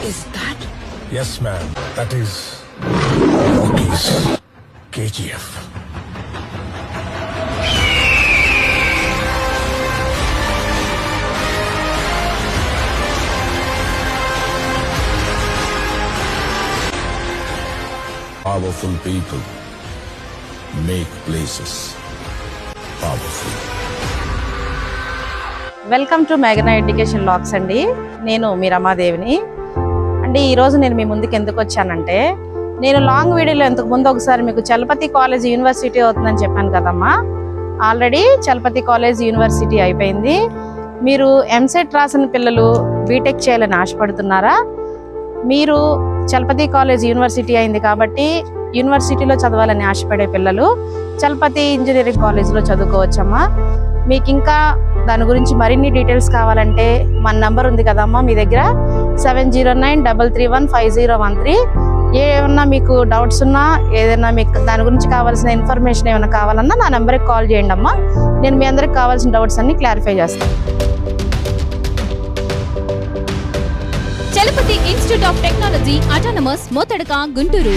is that? Yes, ma'am. That is Rocky's KGF. Powerful people make places powerful. Welcome to మేఘనా education logs అండి. నేను మీ రమాదేవిని అండి. ఈరోజు నేను మీ ముందుకు ఎందుకు వచ్చానంటే, నేను లాంగ్ వీడియోలో ఇంతకు ముందు ఒకసారి మీకు చలపతి కాలేజ్ యూనివర్సిటీ అవుతుందని చెప్పాను కదమ్మా. ఆల్రెడీ చలపతి కాలేజ్ యూనివర్సిటీ అయిపోయింది. మీరు ఎంసెట్ రాసిన పిల్లలు బీటెక్ చేయాలని ఆశపడుతున్నారా? మీరు చలపతి కాలేజ్ యూనివర్సిటీ అయింది కాబట్టి యూనివర్సిటీలో చదవాలని ఆశపడే పిల్లలు చలపతి ఇంజనీరింగ్ కాలేజ్లో చదువుకోవచ్చమ్మా. మీకు ఇంకా దాని గురించి మరిన్ని డీటెయిల్స్ కావాలంటే మన నంబర్ ఉంది కదమ్మా మీ దగ్గర, 7093315013. ఏమన్నా మీకు డౌట్స్ ఉన్నా, ఏదైనా మీకు దాని గురించి కావాల్సిన ఇన్ఫర్మేషన్ ఏమైనా కావాలన్నా నా నెంబర్కి కాల్ చేయండి అమ్మా. నేను మీ అందరికి కావాల్సిన డౌట్స్ అన్ని క్లారిఫై చేస్తాను. Chalapathi institute of technology, autonomous, Mothadaka, Guntur.